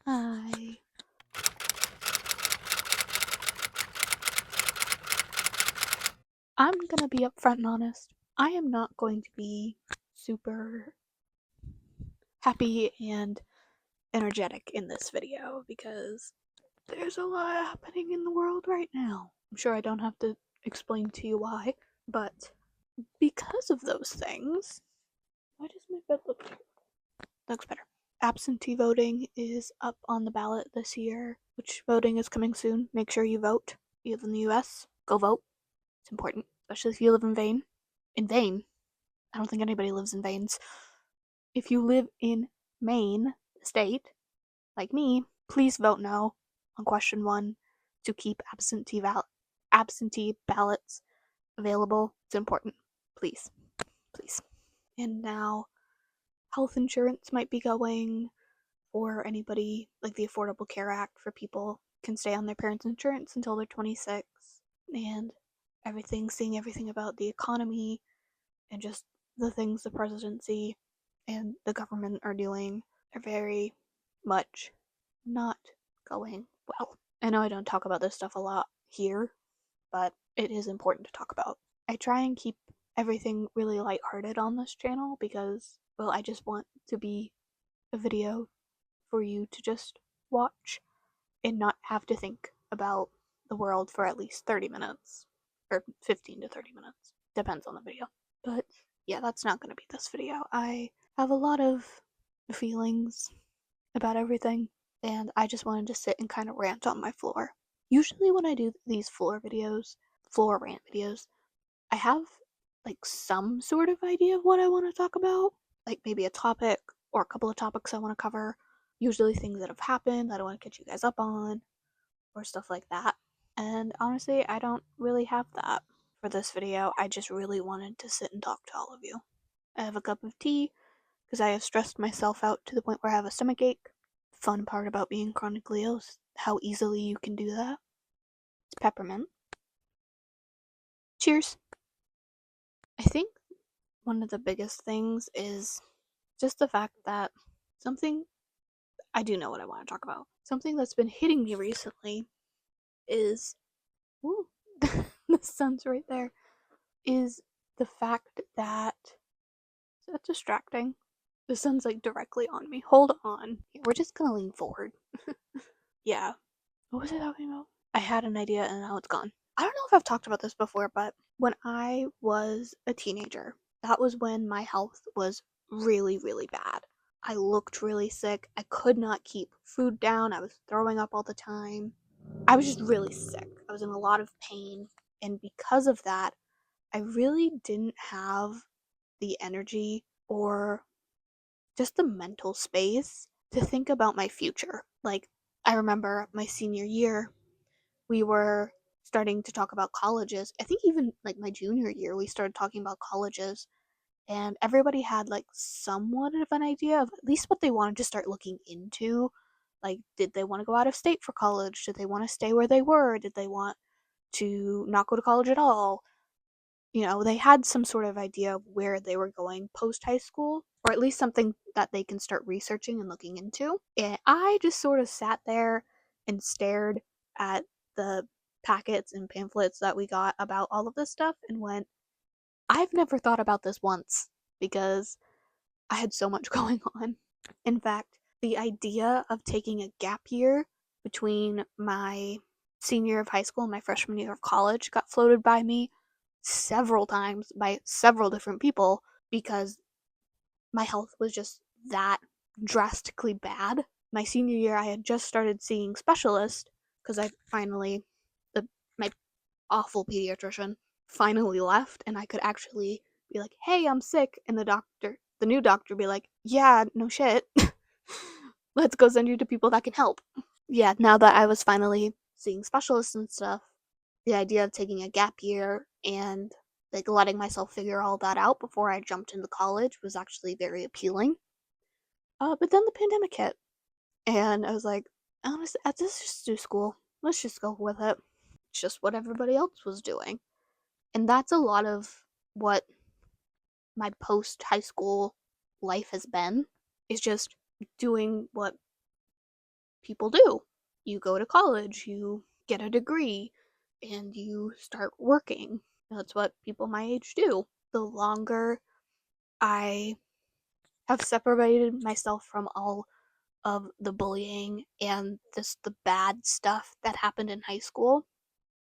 Hi. I'm gonna be upfront and honest. I am not going to be super happy and energetic in this video because there's a lot happening in the world right now. I'm sure I don't have to explain to you why, but because of those things, why does my bed look better? Looks better. Absentee voting is up on the ballot this year, which voting is coming soon. Make sure you vote. If you live in the US, go vote. It's important, especially if you live in Maine. In Maine, I don't think anybody lives in veins. If you live in Maine, the state, like me, please vote no on question 1 to keep absentee ballots available. It's important. Please. Please. And now health insurance might be going for anybody, like the Affordable Care Act for people can stay on their parents' insurance until they're 26, and seeing everything about the economy and just the things the presidency and the government are doing are very much not going well. I know I don't talk about this stuff a lot here, but it is important to talk about. I try and keep everything really lighthearted on this channel because, well, I just want to be a video for you to just watch and not have to think about the world for at least 30 minutes or 15 to 30 minutes. Depends on the video. But yeah, that's not going to be this video. I have a lot of feelings about everything, and I just wanted to sit and kind of rant on my floor. Usually, when I do these floor rant videos, I have like some sort of idea of what I want to talk about, like maybe a topic or a couple of topics I want to cover. Usually, things that have happened that I want to catch you guys up on, or stuff like that. And honestly, I don't really have that for this video. I just really wanted to sit and talk to all of you. I have a cup of tea because I have stressed myself out to the point where I have a stomach ache. The fun part about being chronically ill is how easily you can do that. It's peppermint. Cheers. I think one of the biggest things is just the fact that something I do know what I want to talk about. Something that's been hitting me recently is ooh, the sun's right there. Is the fact that is that distracting? The sun's like directly on me. Hold on. We're just gonna lean forward. Yeah. What was I talking about? I had an idea and now it's gone. I don't know if I've talked about this before, but when I was a teenager, that was when my health was really, really bad. I looked really sick. I could not keep food down. I was throwing up all the time. I was just really sick. I was in a lot of pain. And because of that, I really didn't have the energy or just the mental space to think about my future. Like, I remember my senior year, we were starting to talk about colleges. I think even like my junior year, we started talking about colleges, and everybody had like somewhat of an idea of at least what they wanted to start looking into. Like, did they want to go out of state for college? Did they want to stay where they were? Did they want to not go to college at all? They had some sort of idea of where they were going post high school, or at least something that they can start researching and looking into. And I just sort of sat there and stared at the packets and pamphlets that we got about all of this stuff and went, I've never thought about this once because I had so much going on. In fact, the idea of taking a gap year between my senior year of high school and my freshman year of college got floated by me several times by several different people because my health was just that drastically bad. My senior year, I had just started seeing specialists because my awful pediatrician finally left, and I could actually be like, "Hey, I'm sick," and the new doctor, be like, "Yeah, no shit, let's go send you to people that can help." Yeah, now that I was finally seeing specialists and stuff, the idea of taking a gap year and like letting myself figure all that out before I jumped into college was actually very appealing. But then the pandemic hit, and I was like, honestly, let's just do school. Let's just go with it. It's just what everybody else was doing, and that's a lot of what my post high school life has been. Is just doing what people do. You go to college, you get a degree, and you start working. That's what people my age do. The longer I have separated myself from all of the bullying and the bad stuff that happened in high school,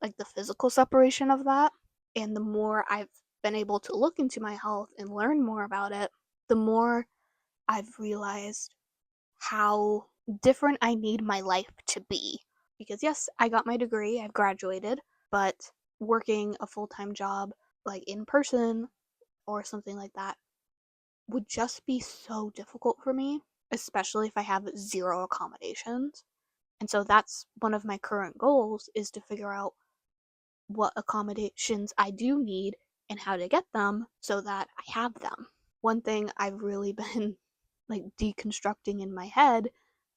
like the physical separation of that, and the more I've been able to look into my health and learn more about it, the more I've realized how different I need my life to be. Because yes, I got my degree, I've graduated, but working a full-time job like in person or something like that would just be so difficult for me, especially if I have zero accommodations. And so that's one of my current goals, is to figure out what accommodations I do need and how to get them so that I have them. One thing I've really been like deconstructing in my head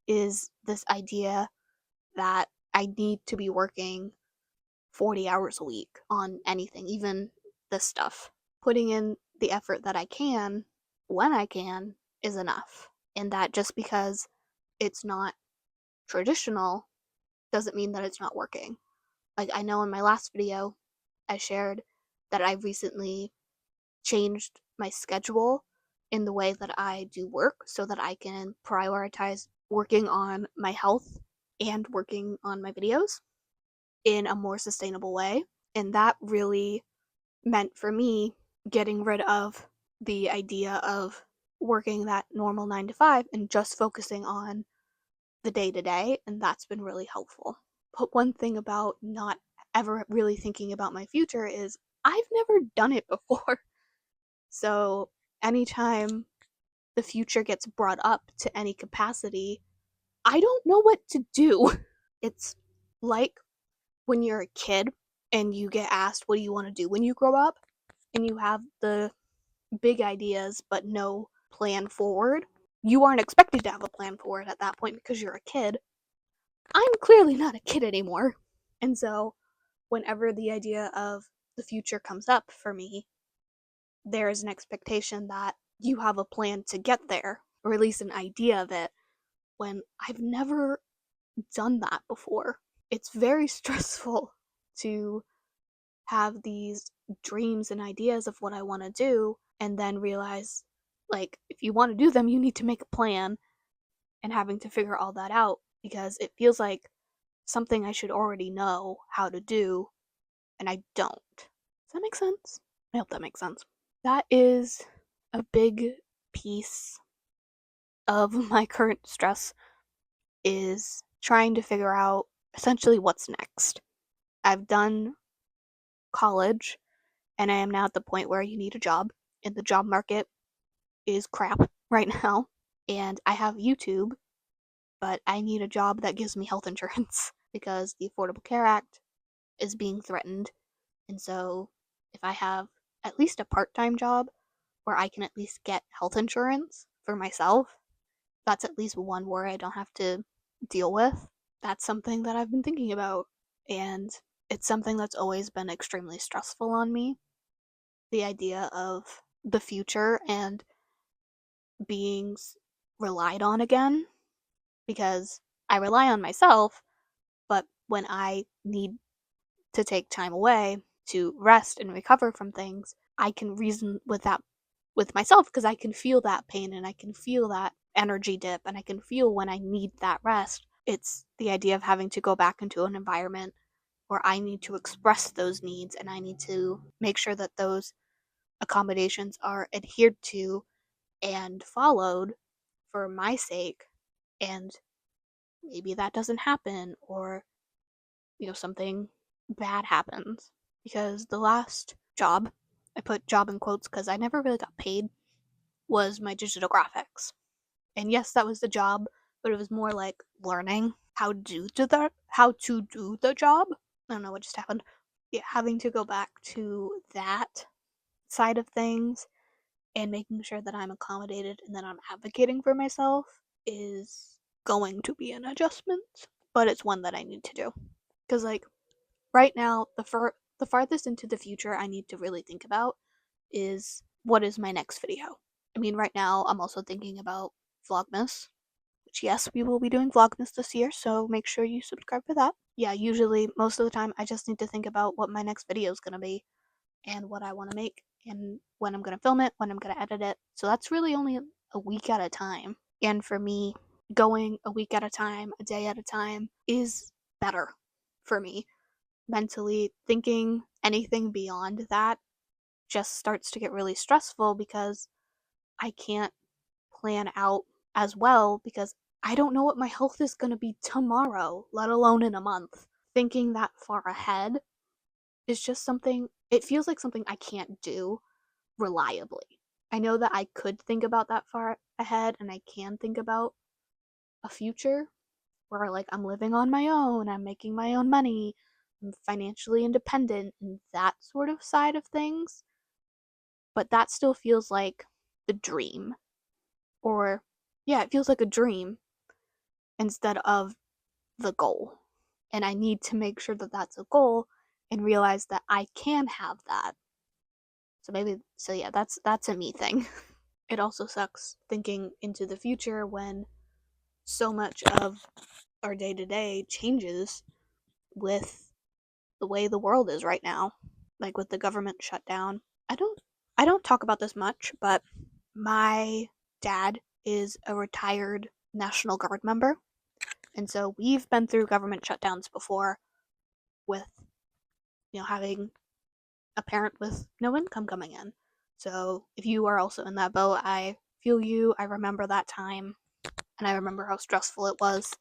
is this idea that I need to be working 40 hours a week on anything, even this stuff. Putting in the effort that I can when I can is enough. And that just because it's not traditional doesn't mean that it's not working. Like, I know in my last video, I shared that I recently changed my schedule in the way that I do work so that I can prioritize working on my health and working on my videos in a more sustainable way. And that really meant for me getting rid of the idea of working that normal 9 to 5 and just focusing on the day to day. And that's been really helpful. But one thing about not ever really thinking about my future is I've never done it before. So anytime the future gets brought up to any capacity, I don't know what to do. It's like when you're a kid and you get asked, what do you want to do when you grow up? And you have the big ideas but no plan forward. You aren't expected to have a plan forward at that point because you're a kid. I'm clearly not a kid anymore. And so, whenever the idea of the future comes up for me, there is an expectation that you have a plan to get there, or at least an idea of it, when I've never done that before. It's very stressful to have these dreams and ideas of what I want to do and then realize, like, if you want to do them, you need to make a plan, and having to figure all that out because it feels like something I should already know how to do and I don't. Does that make sense? I hope that makes sense. That is a big piece of my current stress, is trying to figure out essentially what's next. I've done college and I am now at the point where you need a job, and the job market is crap right now. And I have YouTube, but I need a job that gives me health insurance because the Affordable Care Act is being threatened. And so if I have at least a part-time job where I can at least get health insurance for myself, that's at least one where I don't have to deal with. That's something that I've been thinking about. And it's something that's always been extremely stressful on me. The idea of the future and being relied on again. Because I rely on myself, but when I need to take time away to rest and recover from things, I can reason with that with myself because I can feel that pain and I can feel that energy dip and I can feel when I need that rest. It's the idea of having to go back into an environment where I need to express those needs and I need to make sure that those accommodations are adhered to and followed for my sake. And maybe that doesn't happen, or something bad happens. Because the last job, I put job in quotes because I never really got paid, was my digital graphics. And yes, that was the job, but it was more like learning how to do the job. I don't know what just happened. Yeah, having to go back to that side of things and making sure that I'm accommodated and that I'm advocating for myself is going to be an adjustment, but it's one that I need to do. Because, like, right now, the farthest into the future I need to really think about is what is my next video. I mean, right now, I'm also thinking about Vlogmas, which, yes, we will be doing Vlogmas this year, so make sure you subscribe for that. Yeah, usually, most of the time, I just need to think about what my next video is going to be and what I want to make and when I'm going to film it, when I'm going to edit it. So that's really only a week at a time. And for me, going a week at a time, a day at a time is better for me. Mentally, thinking anything beyond that just starts to get really stressful because I can't plan out as well because I don't know what my health is going to be tomorrow, let alone in a month. Thinking that far ahead is just something, it feels like something I can't do reliably. I know that I could think about that far ahead and I can think about a future where like I'm living on my own, I'm making my own money, I'm financially independent and that sort of side of things. But that still feels like the dream. Or yeah, it feels like a dream instead of the goal. And I need to make sure that that's a goal and realize that I can have that. So yeah, that's a me thing. It also sucks thinking into the future when so much of our day-to-day changes with the way the world is right now, like with the government shutdown. I don't talk about this much, but my dad is a retired National Guard member. And so we've been through government shutdowns before with, having a parent with no income coming in. So if you are also in that boat, I feel you. I remember that time and I remember how stressful it was.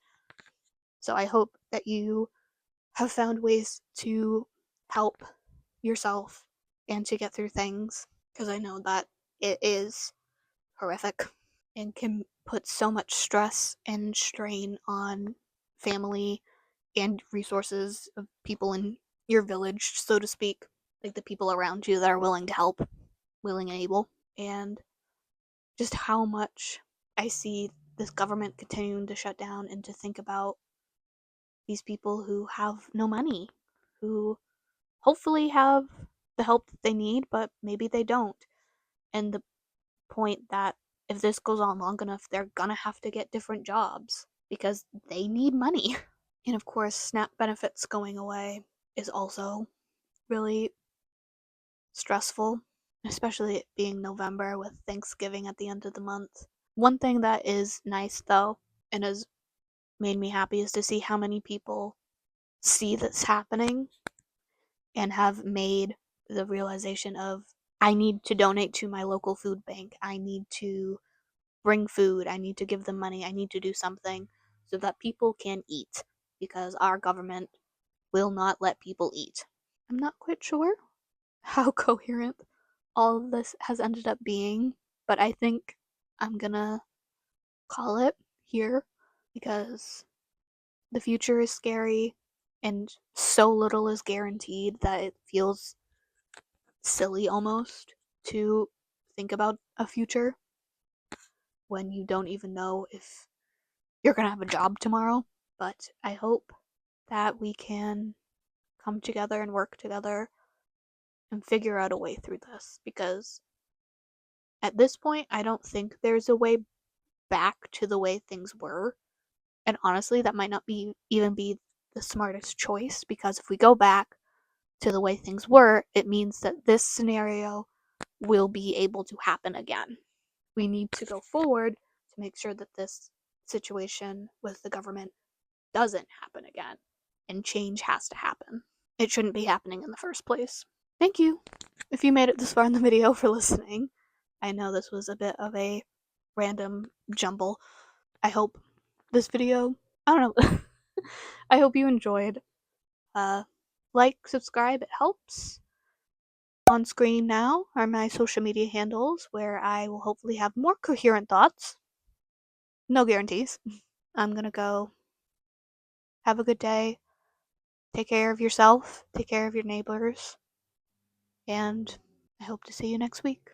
So I hope that you have found ways to help yourself and to get through things because I know that it is horrific and can put so much stress and strain on family and resources of people in your village, so to speak, like the people around you that are willing to help, willing and able, and just how much I see this government continuing to shut down and to think about these people who have no money, who hopefully have the help that they need, but maybe they don't. And the point that if this goes on long enough, they're gonna have to get different jobs because they need money. And of course, SNAP benefits going away is also really stressful, especially it being November with Thanksgiving at the end of the month. One thing that is nice though, and has made me happy, is to see how many people see this happening and have made the realization of I need to donate to my local food bank. I need to bring food. I need to give them money. I need to do something so that people can eat because our government will not let people eat. I'm not quite sure how coherent all of this has ended up being, but I think I'm gonna call it here because the future is scary and so little is guaranteed that it feels silly almost to think about a future when you don't even know if you're gonna have a job tomorrow. But I hope that we can come together and work together and figure out a way through this because at this point, I don't think there's a way back to the way things were. And honestly, that might not be even be the smartest choice because if we go back to the way things were, it means that this scenario will be able to happen again. We need to go forward to make sure that this situation with the government doesn't happen again. And change has to happen. It shouldn't be happening in the first place. Thank you, if you made it this far in the video, for listening. I know this was a bit of a random jumble. I hope this video, I don't know, I hope you enjoyed. Like, subscribe, it helps. On screen now are my social media handles where I will hopefully have more coherent thoughts. No guarantees. I'm gonna go. Have a good day. Take care of yourself. Take care of your neighbors. And I hope to see you next week.